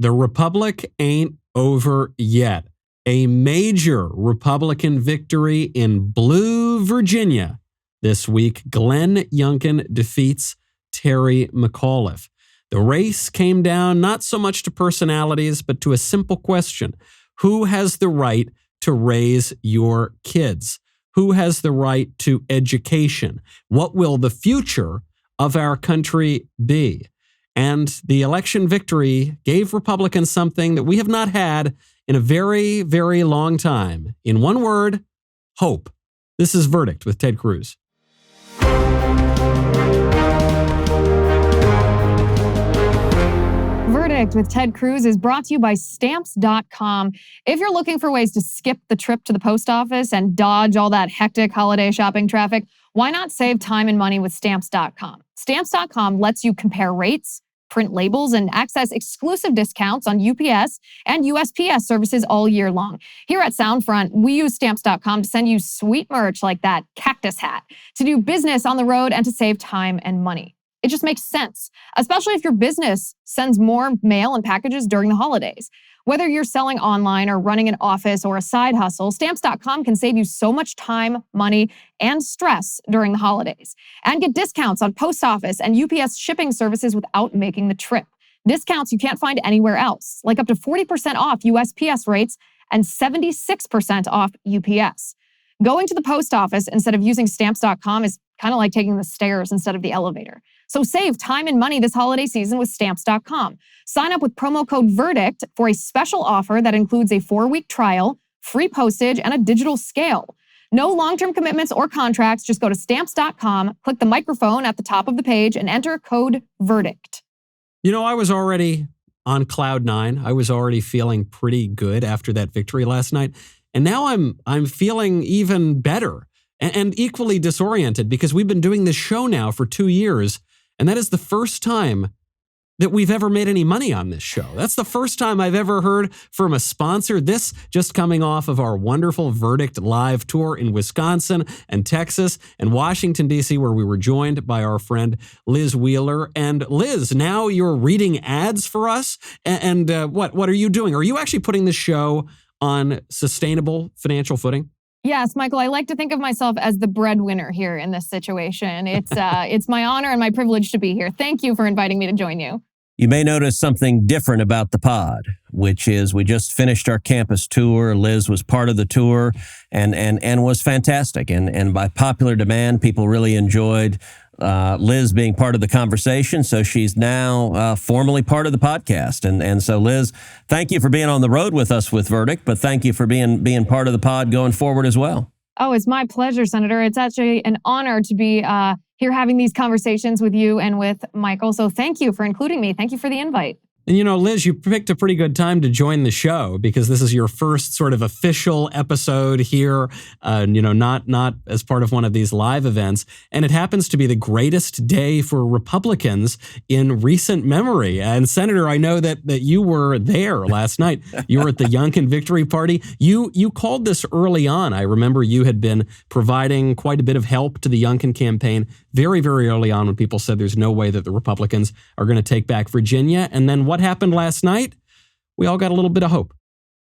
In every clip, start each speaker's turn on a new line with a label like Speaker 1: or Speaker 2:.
Speaker 1: The Republic ain't over yet. A major Republican victory in Blue Virginia this week. Glenn Youngkin defeats Terry McAuliffe. The race came down not so much to personalities, but to a simple question. Who has the right to raise your kids? Who has the right to education? What will the future of our country be? And the election victory gave Republicans something that we have not had in a very, very long time. In one word, hope. This is Verdict with Ted Cruz.
Speaker 2: Verdict with Ted Cruz is brought to you by Stamps.com. If you're looking for ways to skip the trip to the post office and dodge all that hectic holiday shopping traffic, why not save time and money with Stamps.com? Stamps.com lets you compare rates, print labels, and access exclusive discounts on UPS and USPS services all year long. Here at Soundfront, we use Stamps.com to send you sweet merch like that cactus hat, to do business on the road and to save time and money. It just makes sense, especially if your business sends more mail and packages during the holidays. Whether you're selling online or running an office or a side hustle, Stamps.com can save you so much time, money, and stress during the holidays. And get discounts on post office and UPS shipping services without making the trip. Discounts you can't find anywhere else, like up to 40% off USPS rates and 76% off UPS. Going to the post office instead of using Stamps.com is kind of like taking the stairs instead of the elevator. So save time and money this holiday season with Stamps.com. Sign up with promo code VERDICT for a special offer that includes a 4-week trial, free postage, and a digital scale. No long-term commitments or contracts. Just go to Stamps.com, click the microphone at the top of the page, and enter code VERDICT.
Speaker 1: You know, I was already on cloud nine. I was already feeling pretty good after that victory last night. And now I'm feeling even better and equally disoriented because we've been doing this show now for 2 years. And that is the first time that we've ever made any money on this show. That's the first time I've ever heard from a sponsor. This just coming off of our wonderful Verdict live tour in Wisconsin and Texas and Washington, D.C., where we were joined by our friend Liz Wheeler. And Liz, now you're reading ads for us. And what are you doing? Are you actually putting this show on sustainable financial footing?
Speaker 2: Yes, Michael, I like to think of myself as the breadwinner here in this situation. It's my honor and my privilege to be here. Thank you for inviting me to join you.
Speaker 3: You may notice something different about the pod, which is we just finished our campus tour. Liz was part of the tour and was fantastic. And by popular demand, people really enjoyed Liz being part of the conversation. So she's now formally part of the podcast. And so, Liz, thank you for being on the road with us with Verdict, but thank you for being part of the pod going forward as well.
Speaker 2: Oh, it's my pleasure, Senator. It's actually an honor to be here having these conversations with you and with Michael. So thank you for including me. Thank you for the invite.
Speaker 1: And you know, Liz, you picked a pretty good time to join the show because this is your first sort of official episode here, not as part of one of these live events. And it happens to be the greatest day for Republicans in recent memory. And Senator, I know that you were there last night. You were at the Youngkin victory party. You called this early on. I remember you had been providing quite a bit of help to the Youngkin campaign very, very early on when people said there's no way that the Republicans are going to take back Virginia. And then what happened last night? We all got a little bit of hope.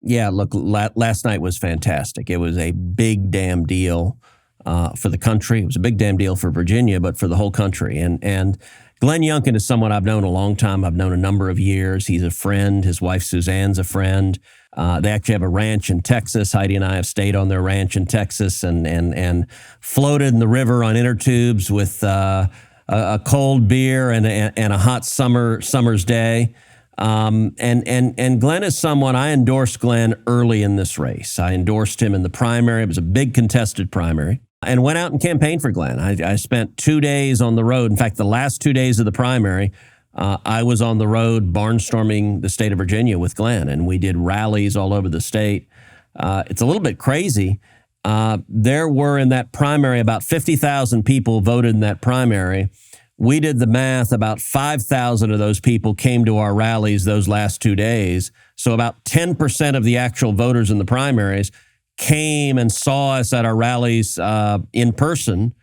Speaker 3: Yeah, look, last night was fantastic. It was a big damn deal for the country. It was a big damn deal for Virginia, but for the whole country. And Glenn Youngkin is someone I've known a long time. I've known a number of years. He's a friend. His wife Suzanne's a friend. They actually have a ranch in Texas. Heidi and I have stayed on their ranch in Texas and floated in the river on inner tubes with a cold beer and a hot summer's day. And Glenn is someone, I endorsed Glenn early in this race. I endorsed him in the primary. It was a big contested primary and went out and campaigned for Glenn. I spent 2 days on the road. In fact, the last 2 days of the primary, I was on the road barnstorming the state of Virginia with Glenn, and we did rallies all over the state. It's a little bit crazy. There were in that primary about 50,000 people voted in that primary. We did the math. About 5,000 of those people came to our rallies those last 2 days. So about 10% of the actual voters in the primaries came and saw us at our rallies in person.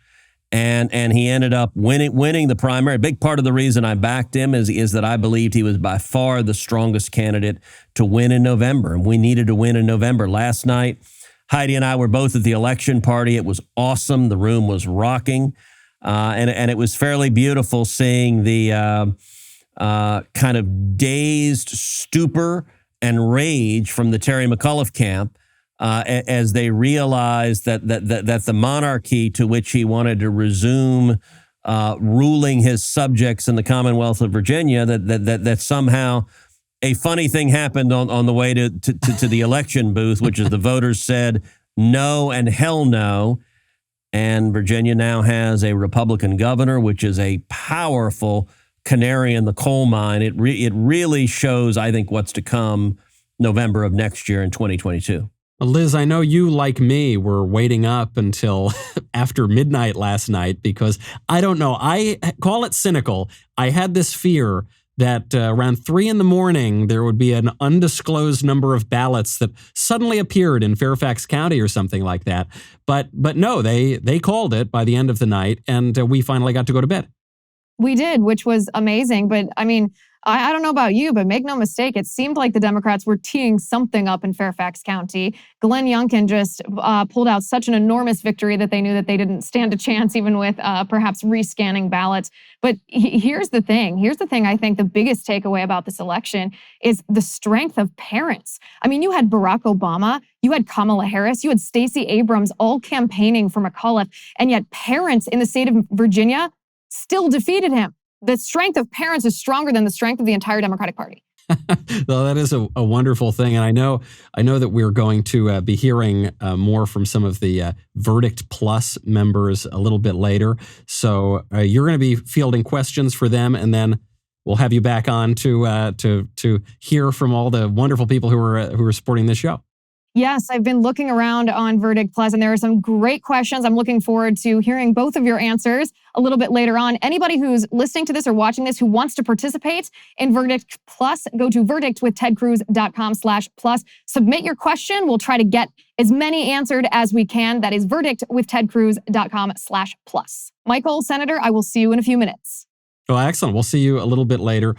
Speaker 3: And he ended up winning the primary. A big part of the reason I backed him is that I believed he was by far the strongest candidate to win in November. And we needed to win in November. Last night, Heidi and I were both at the election party. It was awesome. The room was rocking. And it was fairly beautiful seeing the kind of dazed stupor and rage from the Terry McAullife camp as they realized that the monarchy to which he wanted to resume ruling his subjects in the Commonwealth of Virginia, that somehow a funny thing happened on the way to the election booth, which is the voters said no and hell no. And Virginia now has a Republican governor, which is a powerful canary in the coal mine. It really shows, I think, what's to come November of next year in 2022.
Speaker 1: Liz, I know you, like me, were waiting up until after midnight last night because I don't know. I call it cynical. I had this fear that around 3 a.m. there would be an undisclosed number of ballots that suddenly appeared in Fairfax County or something like that. But no, they called it by the end of the night, and we finally got to go to bed.
Speaker 2: We did, which was amazing. But I mean, I don't know about you, but make no mistake, it seemed like the Democrats were teeing something up in Fairfax County. Glenn Youngkin just pulled out such an enormous victory that they knew that they didn't stand a chance, even with perhaps rescanning ballots. But here's the thing. Here's the thing I think the biggest takeaway about this election is the strength of parents. I mean, you had Barack Obama, you had Kamala Harris, you had Stacey Abrams all campaigning for McAuliffe, and yet parents in the state of Virginia still defeated him. The strength of parents is stronger than the strength of the entire Democratic Party.
Speaker 1: Well, that is a wonderful thing. And I know that we're going to be hearing more from some of the Verdit Plus members a little bit later. So you're going to be fielding questions for them, and then we'll have you back on to hear from all the wonderful people who are supporting this show.
Speaker 2: Yes, I've been looking around on Verdit Plus, and there are some great questions. I'm looking forward to hearing both of your answers a little bit later on. Anybody who's listening to this or watching this who wants to participate in Verdit Plus, go to verdictwithtedcruz.com/plus. Submit your question. We'll try to get as many answered as we can. That is verdictwithtedcruz.com/plus. Michael, Senator, I will see you in a few minutes.
Speaker 1: Oh, excellent. We'll see you a little bit later.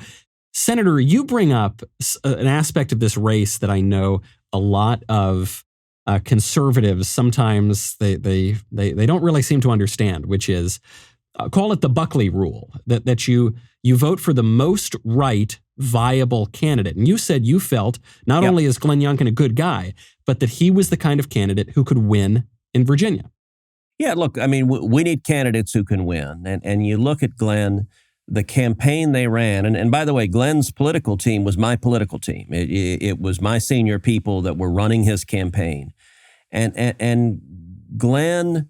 Speaker 1: Senator, you bring up an aspect of this race that I know a lot of conservatives sometimes they don't really seem to understand, which is call it the Buckley rule, that you vote for the most right viable candidate. And you said you felt not only is Glenn Youngkin a good guy, but that he was the kind of candidate who could win in Virginia.
Speaker 3: Yeah, look, I mean, we need candidates who can win. And you look at Glenn, the campaign they ran, and by the way, Glenn's political team was my political team. It was my senior people that were running his campaign. And Glenn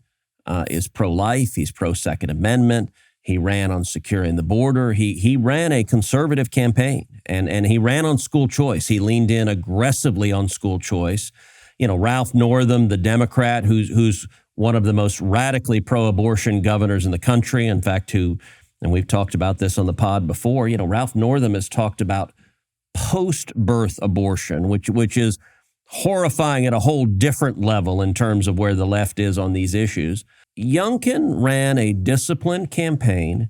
Speaker 3: is pro-life. He's pro-Second Amendment. He ran on securing the border. He ran a conservative campaign, and he ran on school choice. He leaned in aggressively on school choice. You know, Ralph Northam, the Democrat, who's one of the most radically pro-abortion governors in the country, in fact, and we've talked about this on the pod before, you know, Ralph Northam has talked about post-birth abortion, which is horrifying at a whole different level in terms of where the left is on these issues. Youngkin ran a disciplined campaign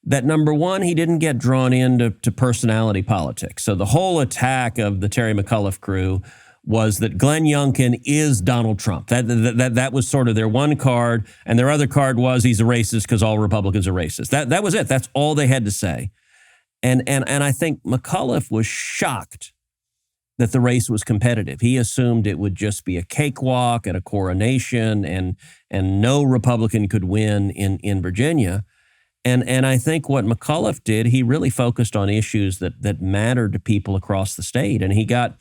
Speaker 3: that, number one, he didn't get drawn into personality politics. So the whole attack of the Terry McAullife crew was that Glenn Youngkin is Donald Trump. That was sort of their one card, and their other card was he's a racist because all Republicans are racist. That was it. That's all they had to say. And I think McAuliffe was shocked that the race was competitive. He assumed it would just be a cakewalk and a coronation, and no Republican could win in Virginia. And I think what McAuliffe did, he really focused on issues that mattered to people across the state, and he got.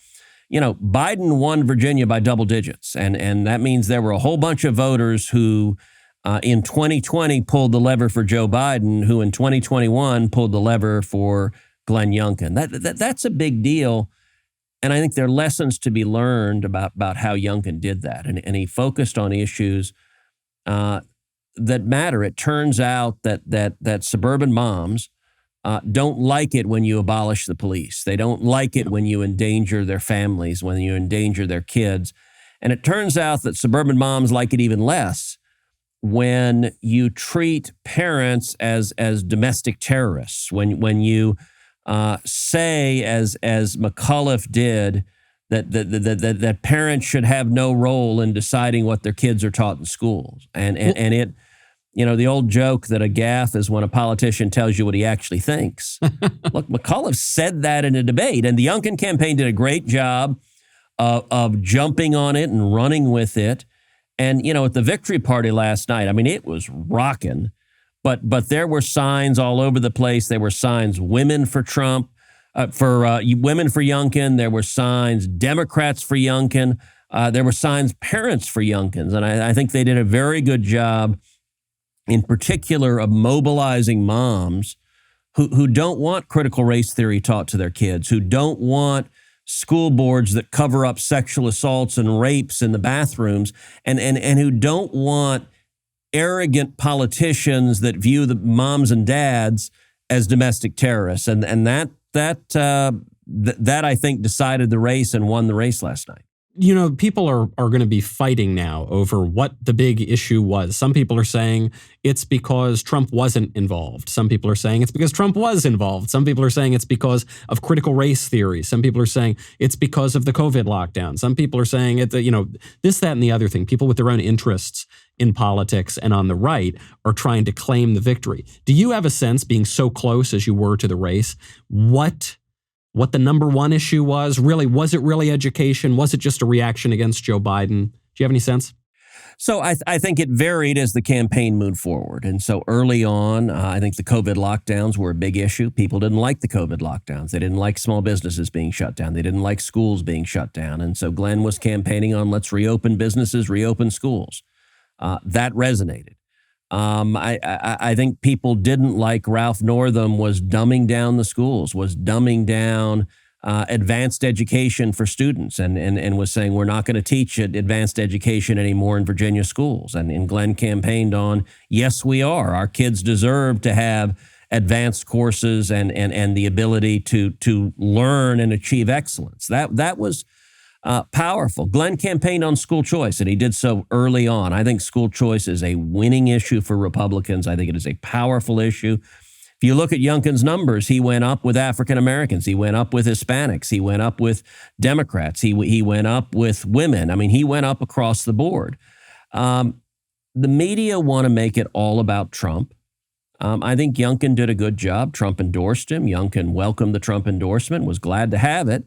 Speaker 3: You know, Biden won Virginia by double digits, and that means there were a whole bunch of voters who in 2020 pulled the lever for Joe Biden, who in 2021 pulled the lever for Glenn Youngkin. That's a big deal, and I think there are lessons to be learned about how Youngkin did that, and he focused on issues that matter. It turns out that suburban moms don't like it when you abolish the police. They don't like it when you endanger their families, when you endanger their kids. And it turns out that suburban moms like it even less when you treat parents as domestic terrorists, when you say, as McAuliffe did, that parents should have no role in deciding what their kids are taught in schools, and it, the old joke that a gaffe is when a politician tells you what he actually thinks. Look, McAuliffe said that in a debate, and the Youngkin campaign did a great job of jumping on it and running with it. And, at the victory party last night, I mean, it was rocking, but there were signs all over the place. There were signs, women for Trump, women for Youngkin. There were signs, Democrats for Youngkin. There were signs, parents for Youngkins. And I think they did a very good job, in particular, of mobilizing moms who don't want critical race theory taught to their kids, who don't want school boards that cover up sexual assaults and rapes in the bathrooms, and who don't want arrogant politicians that view the moms and dads as domestic terrorists. And that I think decided the race and won the race last night.
Speaker 1: People are going to be fighting now over what the big issue was. Some people are saying it's because Trump wasn't involved. Some people are saying it's because Trump was involved. Some people are saying it's because of critical race theory. Some people are saying it's because of the COVID lockdown. Some people are saying it's, this, that, and the other thing. People with their own interests in politics and on the right are trying to claim the victory. Do you have a sense, being so close as you were to the race, what the number one issue was? Really, was it really education? Was it just a reaction against Joe Biden? Do you have any sense?
Speaker 3: So I think it varied as the campaign moved forward. And so early on, I think the COVID lockdowns were a big issue. People didn't like the COVID lockdowns. They didn't like small businesses being shut down. They didn't like schools being shut down. And so Glenn was campaigning on let's reopen businesses, reopen schools. That resonated. I think people didn't like Ralph Northam was dumbing down the schools, was dumbing down advanced education for students, and was saying we're not going to teach advanced education anymore in Virginia schools. And Glenn campaigned on, yes, we are. Our kids deserve to have advanced courses and the ability to learn and achieve excellence. That was powerful. Glenn campaigned on school choice, and he did so early on. I think school choice is a winning issue for Republicans. I think it is a powerful issue. If you look at Youngkin's numbers, he went up with African Americans. He went up with Hispanics. He went up with Democrats. He went up with women. I mean, he went up across the board. The media want to make it all about Trump. I think Youngkin did a good job. Trump endorsed him. Youngkin welcomed the Trump endorsement, was glad to have it.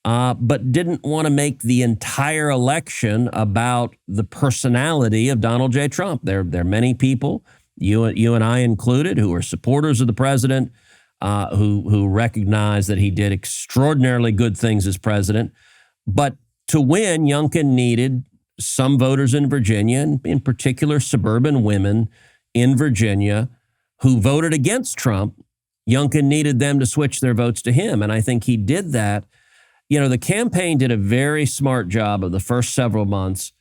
Speaker 3: But didn't want to make the entire election about the personality of Donald J. Trump. There are many people, you and I included, who are supporters of the president, who recognize that he did extraordinarily good things as president. But to win, Youngkin needed some voters in Virginia, and in particular suburban women in Virginia who voted against Trump. Youngkin needed them to switch their votes to him, and I think he did that. The campaign did a very smart job of the first several months.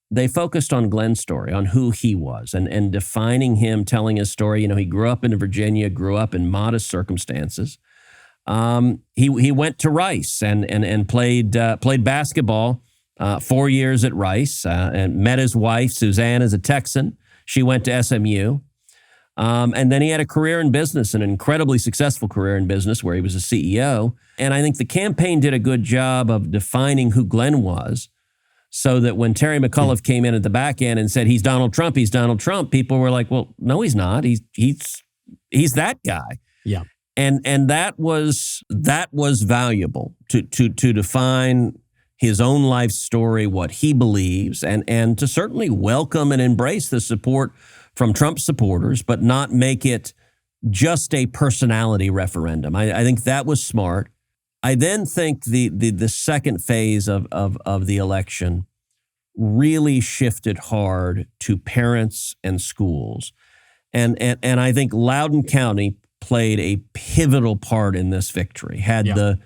Speaker 3: They focused on Glenn's story, on who he was, and defining him, telling his story. He grew up in Virginia, grew up in modest circumstances. He went to Rice and played basketball 4 years at Rice, and met his wife, Suzanne, as a Texan. She went to SMU. And then he had a career in business, an incredibly successful career in business where he was a CEO. And I think the campaign did a good job of defining who Glenn was, so that when Terry McAullife came in at the back end and said, he's Donald Trump, people were like, well, no, he's not. He's that guy.
Speaker 1: Yeah.
Speaker 3: And that was valuable to define his own life story, what he believes, and to certainly welcome and embrace the support from Trump supporters, but not make it just a personality referendum. I think that was smart. I then think the second phase of the election really shifted hard to parents and schools. And I think Loudoun County played a pivotal part in this victory. Had the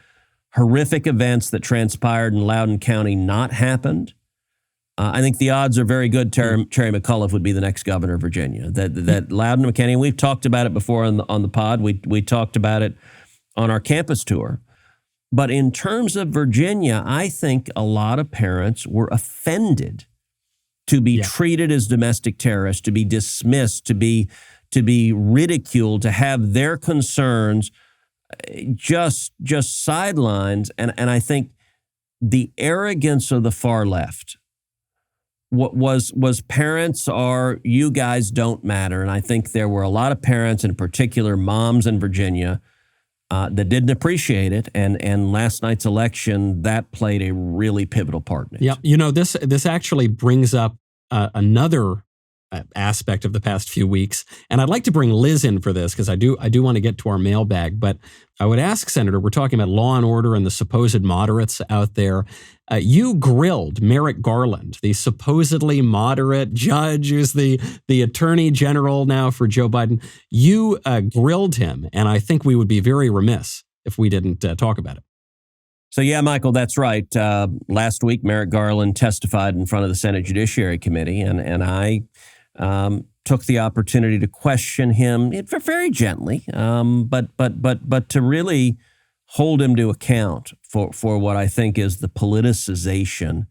Speaker 3: horrific events that transpired in Loudoun County not happened, I think the odds are very good Terry McAullife would be the next governor of Virginia. That Loudoun County, we've talked about it before on the pod. We talked about it on our campus tour. But in terms of Virginia, I think a lot of parents were offended to be treated as domestic terrorists, to be dismissed, to be ridiculed, to have their concerns just sidelines. And I think the arrogance of the far left was parents are, you guys don't matter. And I think there were a lot of parents, in particular moms in Virginia, that didn't appreciate it. And last night's election, that played a really pivotal part in it.
Speaker 1: Yeah, you know, this actually brings up another aspect of the past few weeks. And I'd like to bring Liz in for this because I do want to get to our mailbag. But I would ask, Senator, we're talking about law and order and the supposed moderates out there. You grilled Merrick Garland, the supposedly moderate judge who's the attorney general now for Joe Biden. You grilled him, and I think we would be very remiss if we didn't talk about it.
Speaker 3: So, yeah, Michael, that's right. Last week, Merrick Garland testified in front of the Senate Judiciary Committee, and I took the opportunity to question him very gently, but to really hold him to account for what I think is the politicization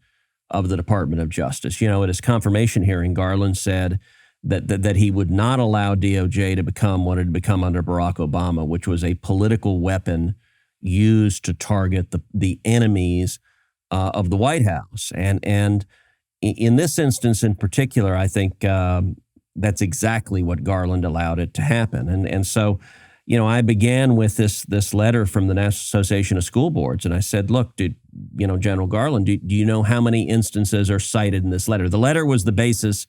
Speaker 3: of the Department of Justice. You know, at his confirmation hearing, Garland said that he would not allow DOJ to become what it had become under Barack Obama, which was a political weapon used to target the enemies of the White House. And in this instance in particular, I think that's exactly what Garland allowed it to happen. And so, you know, I began with this letter from the National Association of School Boards, and I said, look, General Garland, do you know how many instances are cited in this letter? The letter was the basis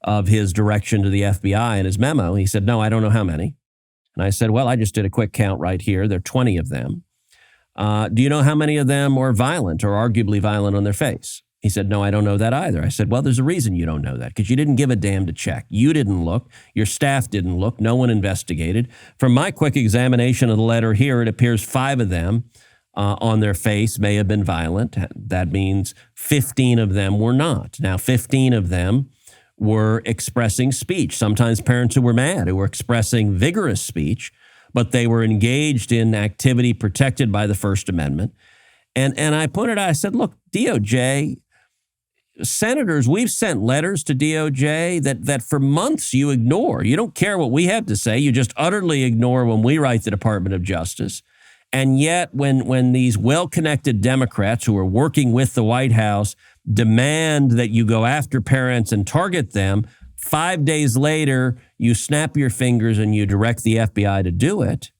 Speaker 3: of his direction to the FBI in his memo. He said, no, I don't know how many. And I said, well, I just did a quick count right here. There are 20 of them. Do you know how many of them were violent or arguably violent on their face? He said, no, I don't know that either. I said, well, there's a reason you don't know that, because you didn't give a damn to check. You didn't look. Your staff didn't look. No one investigated. From my quick examination of the letter here, it appears 5 of them on their face may have been violent. That means 15 of them were not. Now, 15 of them were expressing speech. Sometimes parents who were mad, who were expressing vigorous speech, but they were engaged in activity protected by the First Amendment. And I pointed out, I said, look, DOJ, senators, we've sent letters to DOJ that for months you ignore. You don't care what we have to say. You just utterly ignore when we write the Department of Justice. And yet when these well-connected Democrats who are working with the White House demand that you go after parents and target them, 5 days later, you snap your fingers and you direct the FBI to do it.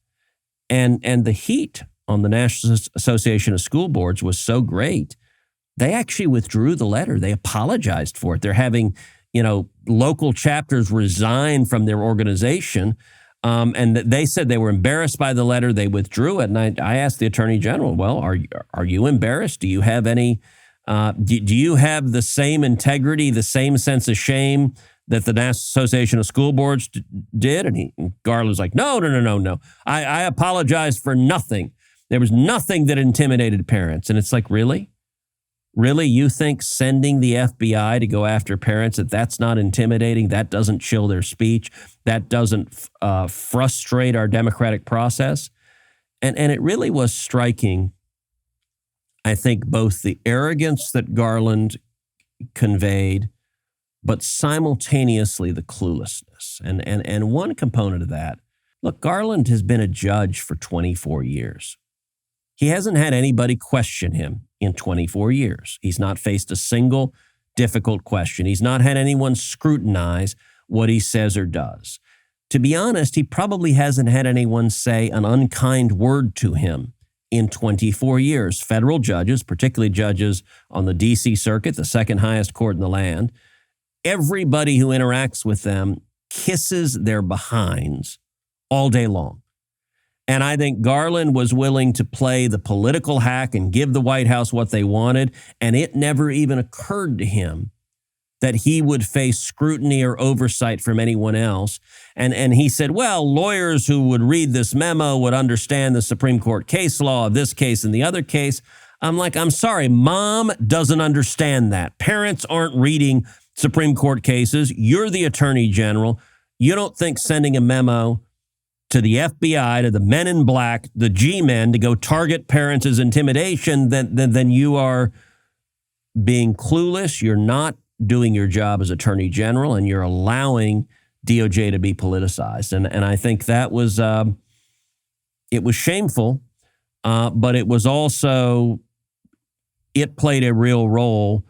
Speaker 3: And the heat on the National Association of School Boards was so great, they actually withdrew the letter. They apologized for it. They're having, local chapters resign from their organization. And they said they were embarrassed by the letter. They withdrew it. And I asked the Attorney General, well, are you embarrassed? Do you have any, do you have the same integrity, the same sense of shame that the National Association of School Boards did? And Garland was like, no. I apologize for nothing. There was nothing that intimidated parents. And it's like, really? Really? You think sending the FBI to go after parents, that's not intimidating? That doesn't chill their speech? That doesn't frustrate our democratic process? And it really was striking, I think, both the arrogance that Garland conveyed, but simultaneously the cluelessness. And one component of that, look, Garland has been a judge for 24 years. He hasn't had anybody question him in 24 years. He's not faced a single difficult question. He's not had anyone scrutinize what he says or does. To be honest, he probably hasn't had anyone say an unkind word to him in 24 years. Federal judges, particularly judges on the D.C. Circuit, the second highest court in the land, everybody who interacts with them kisses their behinds all day long. And I think Garland was willing to play the political hack and give the White House what they wanted, and it never even occurred to him that he would face scrutiny or oversight from anyone else. And he said, well, lawyers who would read this memo would understand the Supreme Court case law of this case and the other case. I'm like, I'm sorry, Mom doesn't understand that. Parents aren't reading Supreme Court cases. You're the Attorney General. You don't think sending a memo to the FBI, to the men in black, the G-men, to go target parents as intimidation, then you are being clueless. You're not doing your job as Attorney General, and you're allowing DOJ to be politicized. And I think that was, it was shameful, but it was also, it played a real role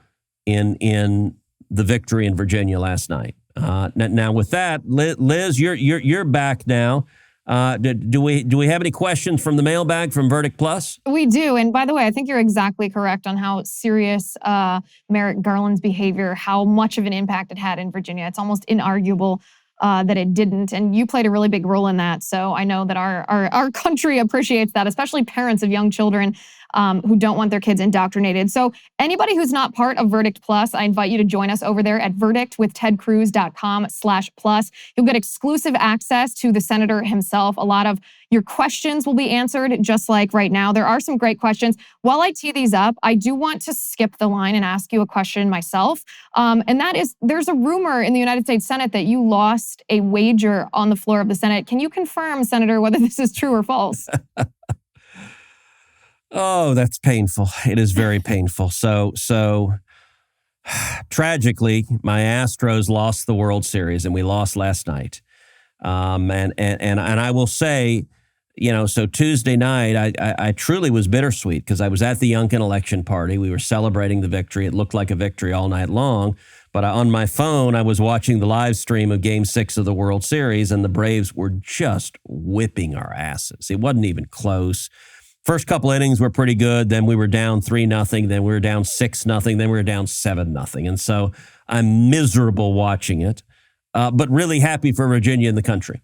Speaker 3: in the victory in Virginia last night. Now with that, Liz, you're back now. Do we have any questions from the mailbag from Verdit Plus?
Speaker 2: We do. And by the way, I think you're exactly correct on how serious Merrick Garland's behavior, how much of an impact it had in Virginia. It's almost inarguable that it didn't. And you played a really big role in that. So I know that our country appreciates that, especially parents of young children who don't want their kids indoctrinated. So anybody who's not part of Verdit Plus, I invite you to join us over there at verdictwithtedcruz.com/plus. You'll get exclusive access to the senator himself. A lot of your questions will be answered just like right now. There are some great questions. While I tee these up, I do want to skip the line and ask you a question myself. And that is, there's a rumor in the United States Senate that you lost a wager on the floor of the Senate. Can you confirm, Senator, whether this is true or false?
Speaker 3: Oh, that's painful. It is very painful. So tragically, my Astros lost the World Series, and we lost last night. And I will say, so Tuesday night, I truly was bittersweet because I was at the Youngkin election party. We were celebrating the victory. It looked like a victory all night long. But on my phone, I was watching the live stream of Game 6 of the World Series, and the Braves were just whipping our asses. It wasn't even close. First couple innings were pretty good. Then we were down 3-0. Then we were down 6-0. Then we were down 7-0. And so I'm miserable watching it, but really happy for Virginia and the country.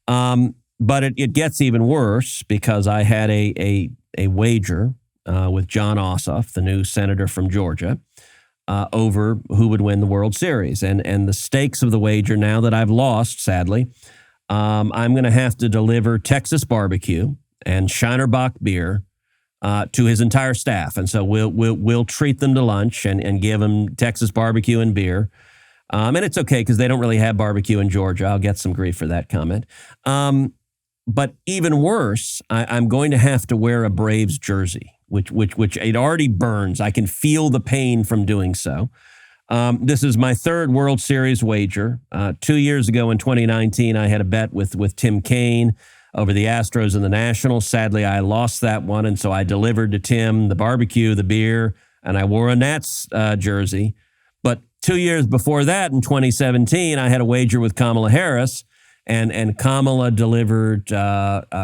Speaker 3: But it gets even worse because I had a wager with Jon Ossoff, the new senator from Georgia, over who would win the World Series. And the stakes of the wager, now that I've lost, sadly, I'm going to have to deliver Texas barbecue and Shinerbach beer to his entire staff. And so we'll treat them to lunch and give them Texas barbecue and beer. And it's okay because they don't really have barbecue in Georgia. I'll get some grief for that comment. But even worse, I'm going to have to wear a Braves jersey, which it already burns. I can feel the pain from doing so. This is my third World Series wager. 2 years ago in 2019, I had a bet with Tim Kaine over the Astros and the Nationals. Sadly, I lost that one, and so I delivered to Tim the barbecue, the beer, and I wore a Nats jersey. But 2 years before that, in 2017, I had a wager with Kamala Harris, and Kamala delivered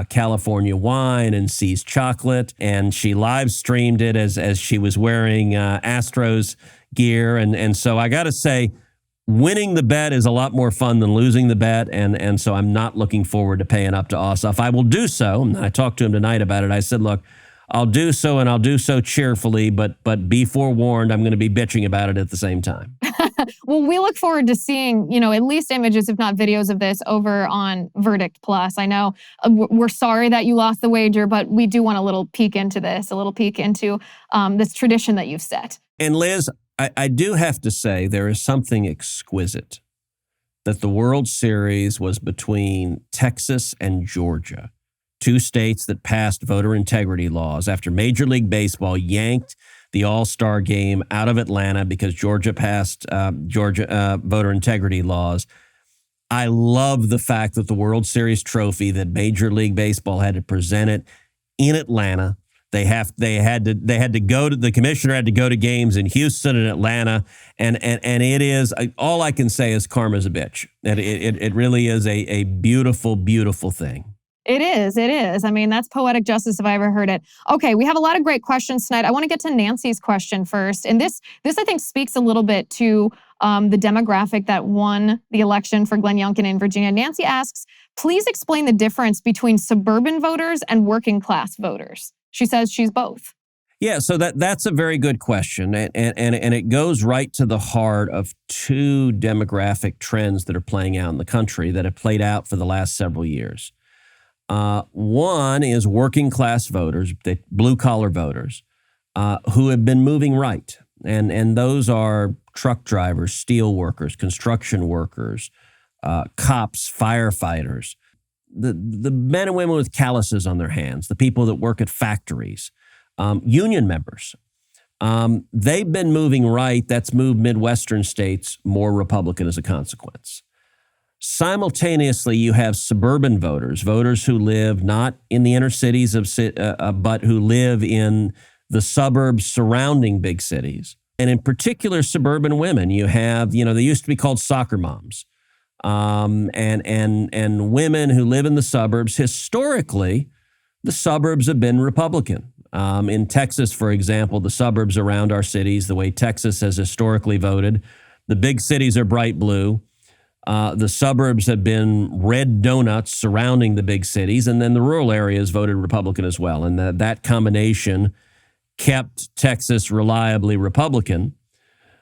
Speaker 3: California wine and See's chocolate, and she live streamed it as she was wearing Astros gear. And so I got to say, winning the bet is a lot more fun than losing the bet, and so I'm not looking forward to paying up to Ossoff. I will do so. And I talked to him tonight about it. I said, look, I'll do so, and I'll do so cheerfully, but be forewarned, I'm going to be bitching about it at the same time.
Speaker 2: Well, we look forward to seeing, at least images, if not videos of this over on Verdit Plus. I know we're sorry that you lost the wager, but we do want a little peek into this, a little peek into this tradition that you've set.
Speaker 3: And Liz, I do have to say there is something exquisite that the World Series was between Texas and Georgia, two states that passed voter integrity laws after Major League Baseball yanked the All-Star game out of Atlanta because Georgia passed voter integrity laws. I love the fact that the World Series trophy that Major League Baseball had to present it in Atlanta. The commissioner had to go to games in Houston and Atlanta, and it is, all I can say is karma's a bitch. It really is a beautiful, beautiful thing.
Speaker 2: It is. I mean, that's poetic justice if I ever heard it. Okay, we have a lot of great questions tonight. I want to get to Nancy's question first. And this I think speaks a little bit to the demographic that won the election for Glenn Youngkin in Virginia. Nancy asks, please explain the difference between suburban voters and working class voters. She says she's both.
Speaker 3: Yeah, so that's a very good question. And it goes right to the heart of two demographic trends that are playing out in the country that have played out for the last several years. One is working class voters, blue collar voters, who have been moving right. And those are truck drivers, steel workers, construction workers, cops, firefighters, the men and women with calluses on their hands, the people that work at factories, union members. They've been moving right. That's moved Midwestern states more Republican as a consequence. Simultaneously, you have suburban voters who live not in the inner cities but who live in the suburbs surrounding big cities. And in particular, suburban women. You have, they used to be called soccer moms, and women who live in the suburbs. Historically, the suburbs have been Republican. In Texas, for example, the suburbs around our cities, the way Texas has historically voted, the big cities are bright blue. The suburbs have been red donuts surrounding the big cities, and then the rural areas voted Republican as well. And that combination kept Texas reliably Republican.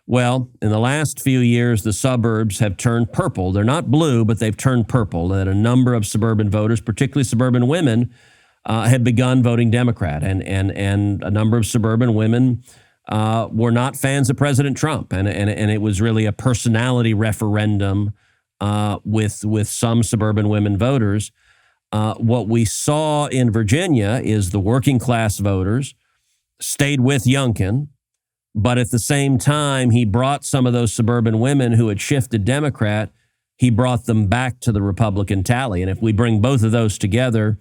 Speaker 3: Well, in the last few years, the suburbs have turned purple. They're not blue, but they've turned purple. And a number of suburban voters, particularly suburban women, have begun voting Democrat. And a number of suburban women were not fans of President Trump. And it was really a personality referendum with some suburban women voters. What we saw in Virginia is the working class voters stayed with Youngkin, but at the same time, he brought some of those suburban women who had shifted Democrat, he brought them back to the Republican tally. And if we bring both of those together,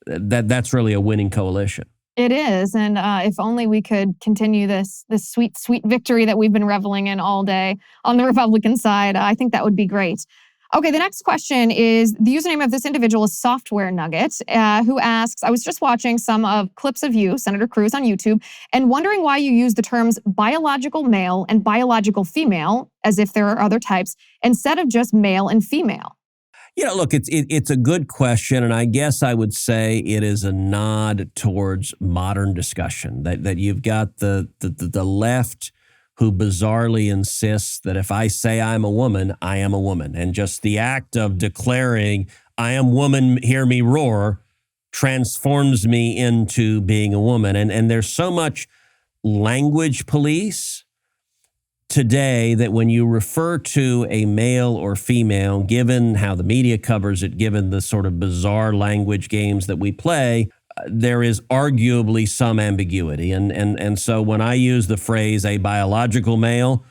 Speaker 3: that's really a winning coalition.
Speaker 2: It is. And if only we could continue this sweet, sweet victory that we've been reveling in all day on the Republican side, I think that would be great. Okay, the next question is, the username of this individual is Software Nugget, who asks, I was just watching some of clips of you, Senator Cruz, on YouTube, and wondering why you use the terms biological male and biological female, as if there are other types, instead of just male and female.
Speaker 3: Look, it's a good question, and I guess I would say it is a nod towards modern discussion, that you've got the left who bizarrely insists that if I say I'm a woman, I am a woman. And just the act of declaring, I am woman, hear me roar, transforms me into being a woman. And there's so much language police today that when you refer to a male or female, given how the media covers it, given the sort of bizarre language games that we play, there is arguably some ambiguity. And so when I use the phrase a biological male,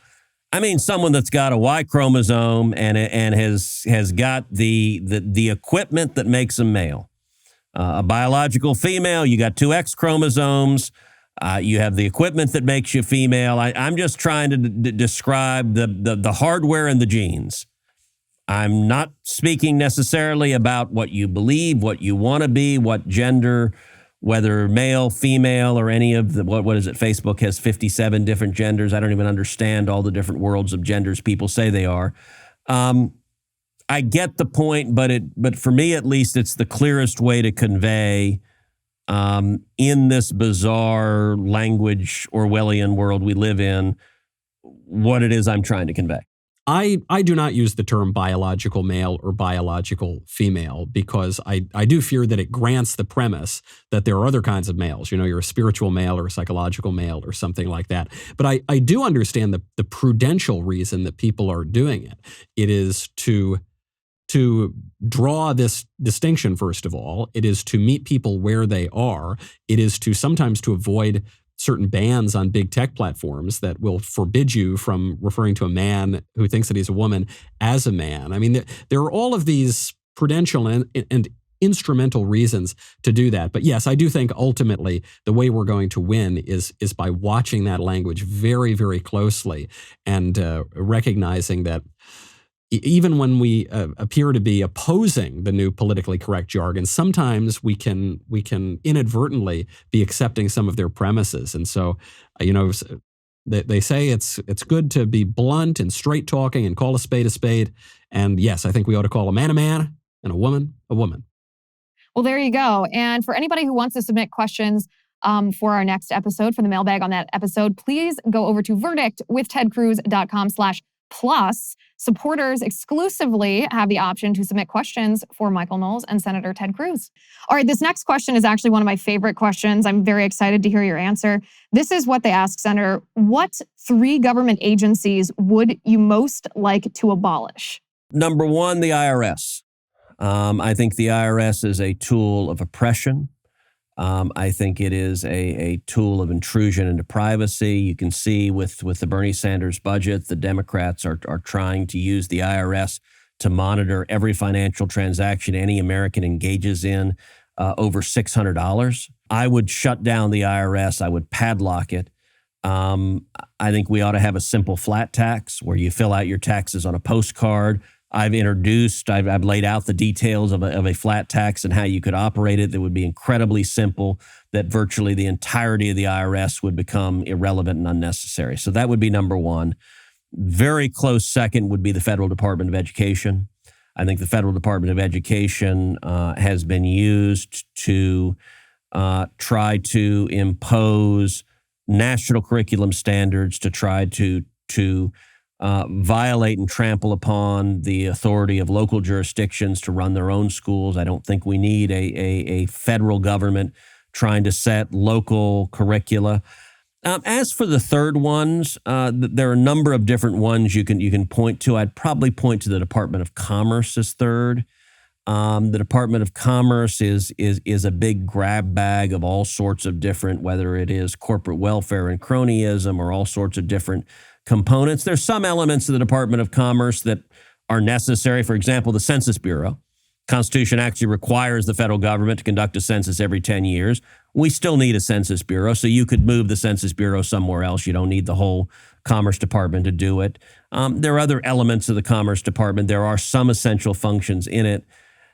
Speaker 3: I mean someone that's got a Y chromosome and has got the equipment that makes them male. A biological female, you got two X chromosomes, you have the equipment that makes you female. I'm just trying to describe the hardware and the genes. I'm not speaking necessarily about what you believe, what you want to be, what gender, whether male, female, or any of the, what is it? Facebook has 57 different genders. I don't even understand all the different worlds of genders people say they are. I get the point, but for me at least, it's the clearest way to convey in this bizarre language Orwellian world we live in what it is I'm trying to convey.
Speaker 1: I do not use the term biological male or biological female because I do fear that it grants the premise that there are other kinds of males. You're a spiritual male or a psychological male or something like that. But I do understand the prudential reason that people are doing it. It is to draw this distinction, first of all. It is to meet people where they are. It is to sometimes to avoid certain bans on big tech platforms that will forbid you from referring to a man who thinks that he's a woman as a man. I mean, there are all of these prudential and instrumental reasons to do that. But yes, I do think ultimately the way we're going to win is by watching that language very, very closely and recognizing that even when we appear to be opposing the new politically correct jargon, sometimes we can inadvertently be accepting some of their premises. And so, they say it's good to be blunt and straight talking and call a spade a spade. And yes, I think we ought to call a man and a woman a woman.
Speaker 2: Well, there you go. And for anybody who wants to submit questions for our next episode, for the mailbag on that episode, please go over to verdictwithtedcruz.com/plus. Supporters exclusively have the option to submit questions for Michael Knowles and Senator Ted Cruz. All right, this next question is actually one of my favorite questions. I'm very excited to hear your answer. This is what they ask, Senator. What 3 government agencies would you most like to abolish?
Speaker 3: Number 1, the IRS. I think the IRS is a tool of oppression. I think it is a tool of intrusion into privacy. You can see with the Bernie Sanders budget, the Democrats are trying to use the IRS to monitor every financial transaction any American engages in over $600. I would shut down the IRS. I would padlock it. I think we ought to have a simple flat tax where you fill out your taxes on a postcard. I've laid out the details of a flat tax and how you could operate it that would be incredibly simple, that virtually the entirety of the IRS would become irrelevant and unnecessary. So that would be number one. Very close second would be the Federal Department of Education. I think the Federal Department of Education has been used to try to impose national curriculum standards, to try to violate and trample upon the authority of local jurisdictions to run their own schools. I don't think we need a federal government trying to set local curricula. As for the third ones, there are a number of different ones you can point to. I'd probably point to the Department of Commerce as third. The Department of Commerce is a big grab bag of all sorts of different, whether it is corporate welfare and cronyism or all sorts of different components. There's some elements of the Department of Commerce that are necessary. For example, the Census Bureau. Constitution actually requires the federal government to conduct a census every 10 years. We still need a Census Bureau, so you could move the Census Bureau somewhere else. You don't need the whole Commerce Department to do it. There are other elements of the Commerce Department. There are some essential functions in it.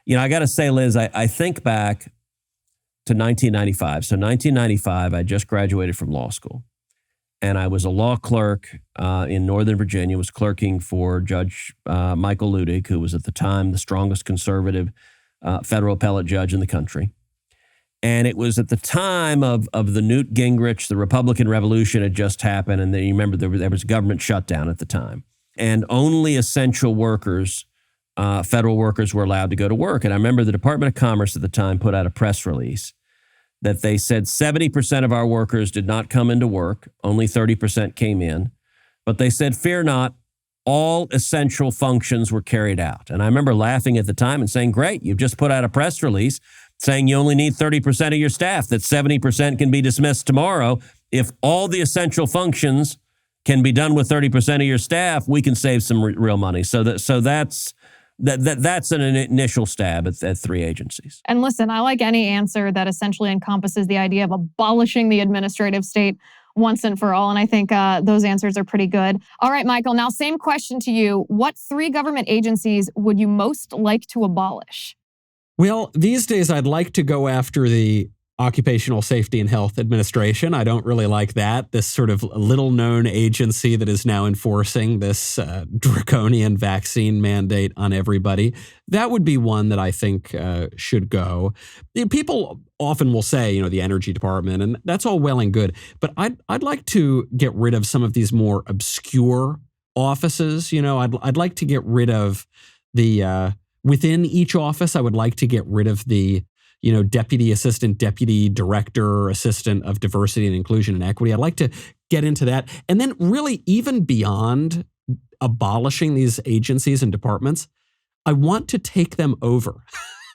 Speaker 3: You know, I got to say, Liz, I think back to 1995. So 1995, I just graduated from law school. And I was a law clerk in Northern Virginia, was clerking for Judge Michael Knowles, who was at the time the strongest conservative federal appellate judge in the country. And it was at the time of the Newt Gingrich, the Republican Revolution had just happened. And then you remember there was a government shutdown at the time. And only essential workers, federal workers, were allowed to go to work. And I remember the Department of Commerce at the time put out a press release that they said 70% of our workers did not come into work, only 30% came in. But they said, fear not, all essential functions were carried out. And I remember laughing at the time and saying, great, you've just put out a press release saying you only need 30% of your staff, that 70% can be dismissed tomorrow. If all the essential functions can be done with 30% of your staff, we can save some real money. So that's an initial stab at three agencies.
Speaker 2: And listen, I like any answer that essentially encompasses the idea of abolishing the administrative state once and for all. And I think those answers are pretty good. All right, Michael, now same question to you. What three government agencies would you most like to abolish?
Speaker 1: Well, these days I'd like to go after the Occupational Safety and Health Administration. I don't really like that. This sort of little-known agency that is now enforcing this draconian vaccine mandate on everybody. That would be one that I think should go. People often will say, the Energy Department, and that's all well and good. But I'd like to get rid of some of these more obscure offices. I'd like to get rid of the within each office. I would like to get rid of the deputy assistant, deputy director, assistant of diversity and inclusion and equity. I'd like to get into that. And then really even beyond abolishing these agencies and departments, I want to take them over.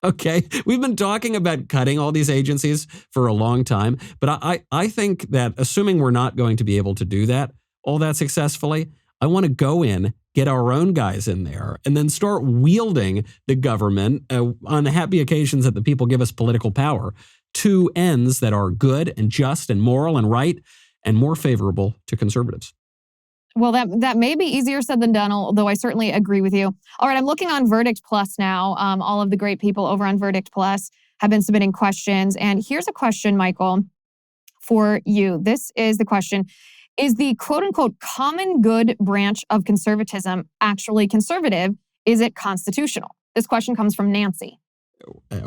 Speaker 1: Okay. We've been talking about cutting all these agencies for a long time, but I think that assuming we're not going to be able to do that all that successfully, I want to go in, get our own guys in there, and then start wielding the government on the happy occasions that the people give us political power to ends that are good and just and moral and right and more favorable to conservatives.
Speaker 2: Well, that may be easier said than done, although I certainly agree with you. All right, I'm looking on Verdit Plus now. All of the great people over on Verdit Plus have been submitting questions. And here's a question, Michael, for you. This is the question. Is the quote-unquote common good branch of conservatism actually conservative? Is it constitutional? This question comes from Nancy.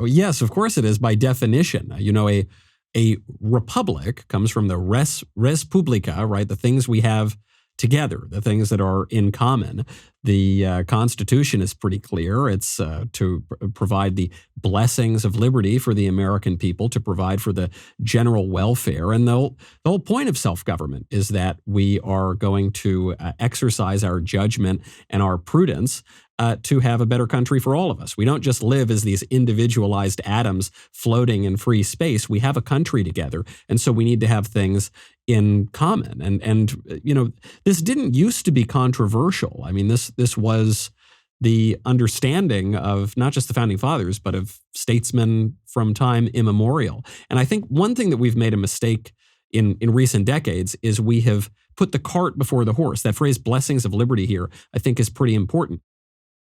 Speaker 1: Yes, of course it is by definition. A republic comes from the res publica, right? The things we have together, the things that are in common. The Constitution is pretty clear. It's to provide the blessings of liberty for the American people, to provide for the general welfare. And the whole point of self-government is that we are going to exercise our judgment and our prudence to have a better country for all of us. We don't just live as these individualized atoms floating in free space. We have a country together, and so we need to have things in common. And you know, this didn't used to be controversial. I mean, this was the understanding of not just the founding fathers, but of statesmen from time immemorial. And I think one thing that we've made a mistake in recent decades is we have put the cart before the horse. That phrase, blessings of liberty, here, I think is pretty important.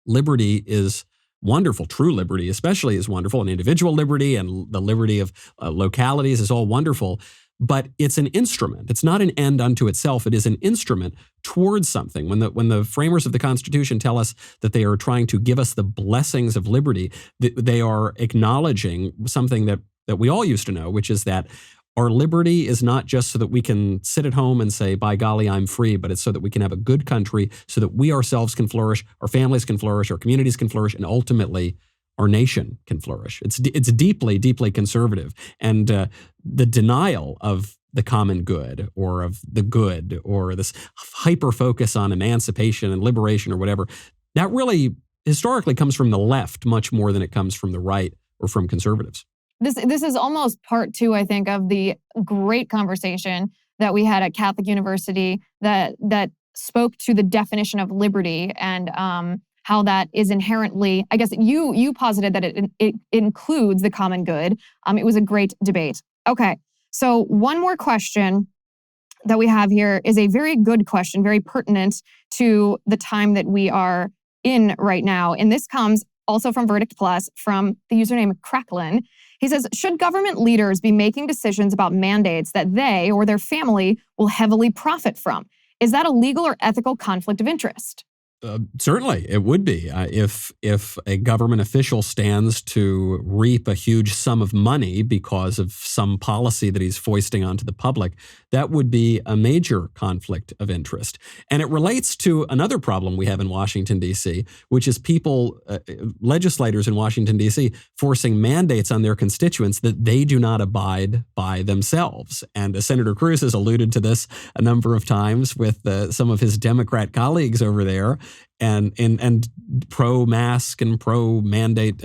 Speaker 1: Liberty is wonderful. True liberty especially is wonderful, and individual liberty and the liberty of localities is all wonderful. But it's an instrument. It's not an end unto itself. It is an instrument towards something. When the framers of the Constitution tell us that they are trying to give us the blessings of liberty, they are acknowledging something that we all used to know, which is that our liberty is not just so that we can sit at home and say, by golly, I'm free, but it's so that we can have a good country, so that we ourselves can flourish, our families can flourish, our communities can flourish, and ultimately our nation can flourish. It's deeply, deeply conservative. And the denial of the common good or of the good or this hyper-focus on emancipation and liberation or whatever, that really historically comes from the left much more than it comes from the right or from conservatives.
Speaker 2: This is almost part two, I think, of the great conversation that we had at Catholic University that spoke to the definition of liberty and how that is inherently, I guess you posited that it includes the common good. It was a great debate. Okay, so one more question that we have here is a very good question, very pertinent to the time that we are in right now. And this comes also from Verdit Plus, from the username Cracklin. He says, should government leaders be making decisions about mandates that they or their family will heavily profit from? Is that a legal or ethical conflict of interest?
Speaker 1: Certainly, it would be. If a government official stands to reap a huge sum of money because of some policy that he's foisting onto the public, that would be a major conflict of interest. And it relates to another problem we have in Washington, D.C., which is legislators in Washington, D.C., forcing mandates on their constituents that they do not abide by themselves. And Senator Cruz has alluded to this a number of times with some of his Democrat colleagues over there. And pro-mask and pro-mandate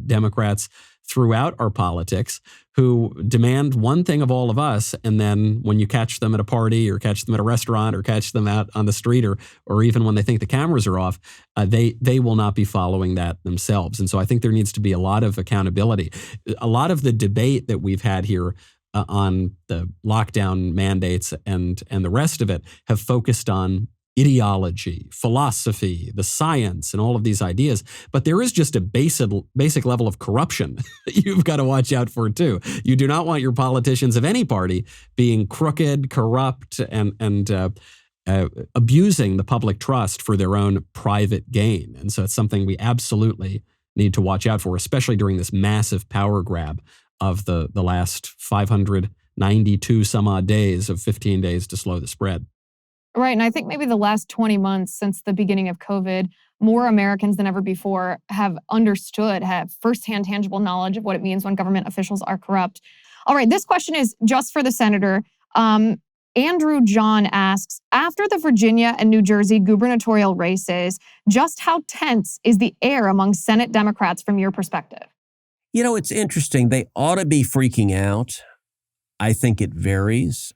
Speaker 1: Democrats throughout our politics who demand one thing of all of us, and then when you catch them at a party or catch them at a restaurant or catch them out on the street or even when they think the cameras are off, they will not be following that themselves. And so I think there needs to be a lot of accountability. A lot of the debate that we've had here on the lockdown mandates and the rest of it have focused on ideology, philosophy, the science, and all of these ideas. But there is just a basic level of corruption that you've got to watch out for too. You do not want your politicians of any party being crooked, corrupt, and abusing the public trust for their own private gain. And so it's something we absolutely need to watch out for, especially during this massive power grab of the last 592 some odd days of 15 days to slow the spread.
Speaker 2: Right. And I think maybe the last 20 months since the beginning of COVID, more Americans than ever before have firsthand tangible knowledge of what it means when government officials are corrupt. All right. This question is just for the senator. Andrew John asks, after the Virginia and New Jersey gubernatorial races, just how tense is the air among Senate Democrats from your perspective?
Speaker 3: You know, it's interesting. They ought to be freaking out. I think it varies.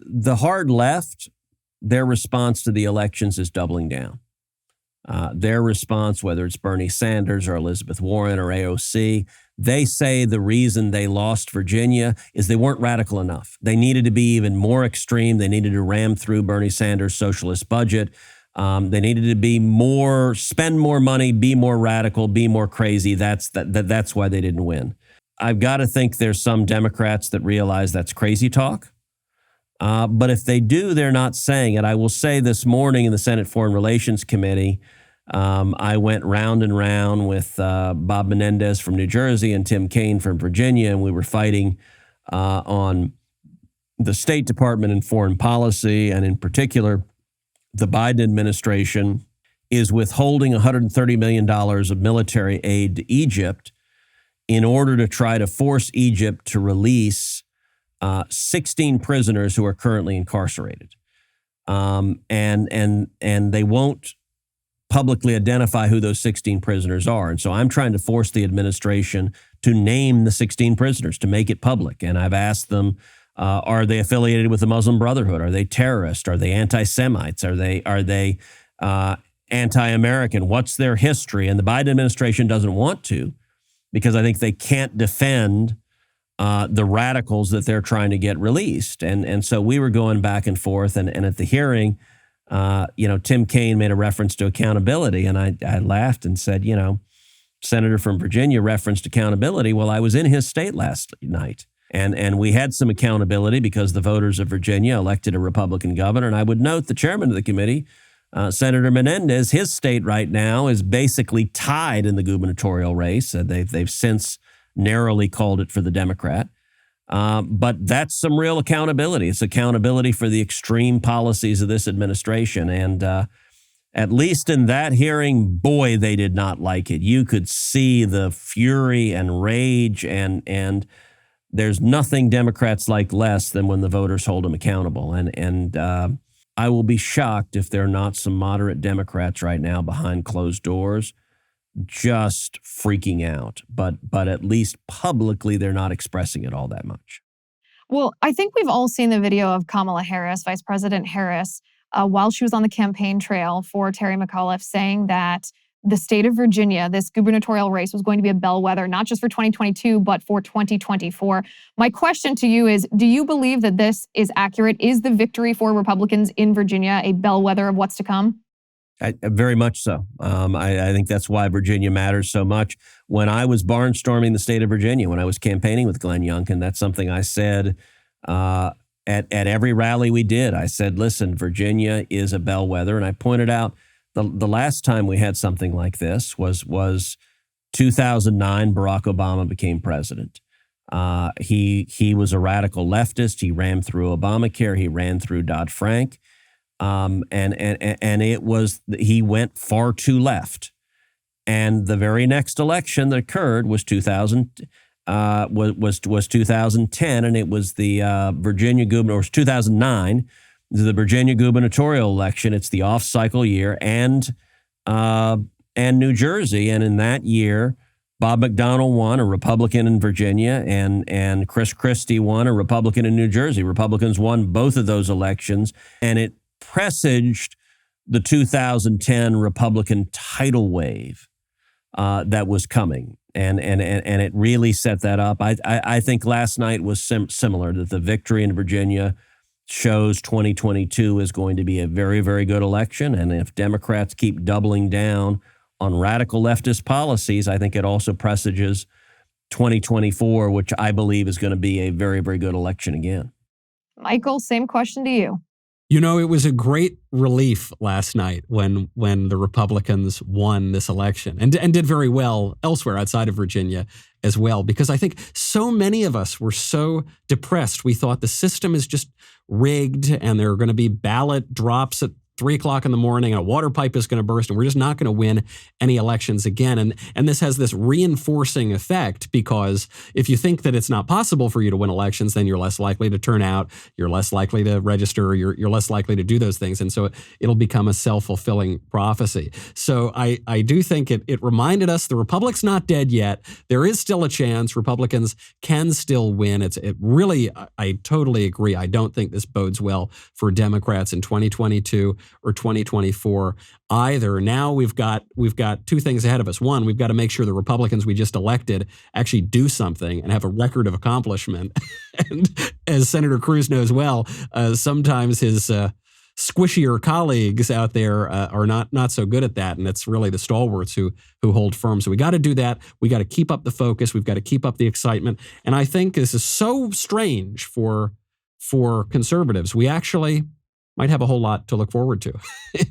Speaker 3: The hard left, their response to the elections is doubling down. Their response, whether it's Bernie Sanders or Elizabeth Warren or AOC, they say the reason they lost Virginia is they weren't radical enough. They needed to be even more extreme. They needed to ram through Bernie Sanders' socialist budget. They needed to be spend more money, be more radical, be more crazy. That's why they didn't win. I've got to think there's some Democrats that realize that's crazy talk. But if they do, they're not saying it. I will say this morning in the Senate Foreign Relations Committee, I went round and round with Bob Menendez from New Jersey and Tim Kaine from Virginia, and we were fighting on the State Department and foreign policy, and in particular, the Biden administration, is withholding $130 million of military aid to Egypt in order to try to force Egypt to release 16 prisoners who are currently incarcerated. And they won't publicly identify who those 16 prisoners are. And so I'm trying to force the administration to name the 16 prisoners, to make it public. And I've asked them, are they affiliated with the Muslim Brotherhood? Are they terrorists? Are they anti-Semites? Are they anti-American? What's their history? And the Biden administration doesn't want to, because I think they can't defend the radicals that they're trying to get released. And so we were going back and forth. And at the hearing, Tim Kaine made a reference to accountability. And I laughed and said, Senator from Virginia referenced accountability. Well, I was in his state last night. And we had some accountability because the voters of Virginia elected a Republican governor. And I would note the chairman of the committee, Senator Menendez, his state right now is basically tied in the gubernatorial race. They've since narrowly called it for the Democrat. But that's some real accountability. It's accountability for the extreme policies of this administration. And at least in that hearing, boy, they did not like it. You could see the fury and rage, and there's nothing Democrats like less than when the voters hold them accountable. And I will be shocked if there are not some moderate Democrats right now behind closed doors just freaking out. But at least publicly, they're not expressing it all that much.
Speaker 2: Well, I think we've all seen the video of Kamala Harris, Vice President Harris, while she was on the campaign trail for Terry McAullife, saying that the state of Virginia, this gubernatorial race, was going to be a bellwether, not just for 2022, but for 2024. My question to you is, do you believe that this is accurate? Is the victory for Republicans in Virginia a bellwether of what's to come?
Speaker 3: Very much so. I think that's why Virginia matters so much. When I was barnstorming the state of Virginia, when I was campaigning with Glenn Youngkin, that's something I said at every rally we did. I said, listen, Virginia is a bellwether. And I pointed out the last time we had something like this was 2009. Barack Obama became president. He was a radical leftist. He ran through Obamacare. He ran through Dodd-Frank. And it was, he went far too left. And the very next election that occurred was 2010, and it was the Virginia gubernatorial, or it was 2009, the Virginia gubernatorial election. It's the off-cycle year, and New Jersey. And in that year, Bob McDonnell won, a Republican in Virginia, and Chris Christie won, a Republican in New Jersey. Republicans won both of those elections, and it presaged the 2010 Republican tidal wave that was coming, and it really set that up. I think last night was similar, that the victory in Virginia shows 2022 is going to be a very, very good election. And if Democrats keep doubling down on radical leftist policies, I think it also presages 2024, which I believe is going to be a very, very good election again.
Speaker 2: Michael, same question to you.
Speaker 1: It was a great relief last night when the Republicans won this election and did very well elsewhere outside of Virginia as well, because I think so many of us were so depressed. We thought the system is just rigged and there are going to be ballot drops at 3 o'clock in the morning and a water pipe is going to burst and we're just not going to win any elections again. And this has this reinforcing effect, because if you think that it's not possible for you to win elections, then you're less likely to turn out, you're less likely to register, you're less likely to do those things. And so it'll become a self-fulfilling prophecy. So I do think it reminded us the Republic's not dead yet. There is still a chance. Republicans can still win. I totally agree. I don't think this bodes well for Democrats in 2022 or 2024 either. Now we've got two things ahead of us. One, we've got to make sure the Republicans we just elected actually do something and have a record of accomplishment. And as Senator Cruz knows well, sometimes his squishier colleagues out there are not so good at that, and it's really the stalwarts who hold firm. So we got to do that. We got to keep up the focus. We've got to keep up the excitement. And I think this is so strange for conservatives. We actually might have a whole lot to look forward to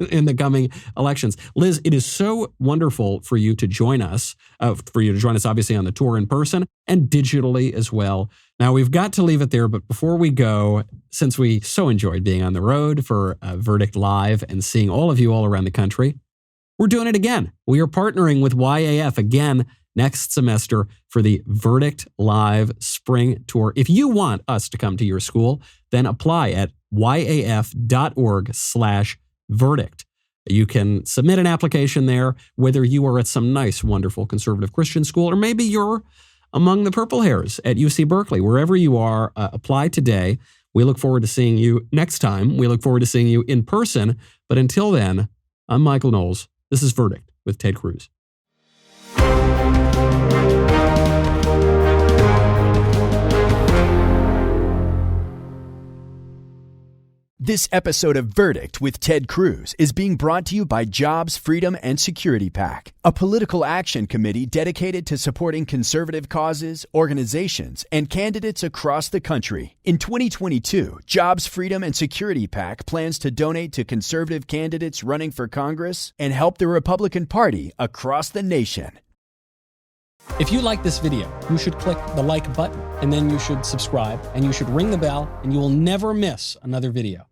Speaker 1: in the coming elections. Liz, it is so wonderful for you to join us, obviously on the tour in person and digitally as well. Now, we've got to leave it there, but before we go, since we so enjoyed being on the road for Verdict Live and seeing all of you all around the country, we're doing it again. We are partnering with YAF again next semester for the Verdict Live Spring Tour. If you want us to come to your school, then apply at yaf.org/verdict. You can submit an application there, whether you are at some nice, wonderful conservative Christian school, or maybe you're among the purple hairs at UC Berkeley. Wherever you are, apply today. We look forward to seeing you next time. We look forward to seeing you in person. But until then, I'm Michael Knowles. This is Verdict with Ted Cruz.
Speaker 4: This episode of Verdict with Ted Cruz is being brought to you by Jobs, Freedom, and Security PAC, a political action committee dedicated to supporting conservative causes, organizations, and candidates across the country. In 2022, Jobs, Freedom, and Security PAC plans to donate to conservative candidates running for Congress and help the Republican Party across the nation.
Speaker 5: If you like this video, you should click the like button, and then you should subscribe, and you should ring the bell, and you will never miss another video.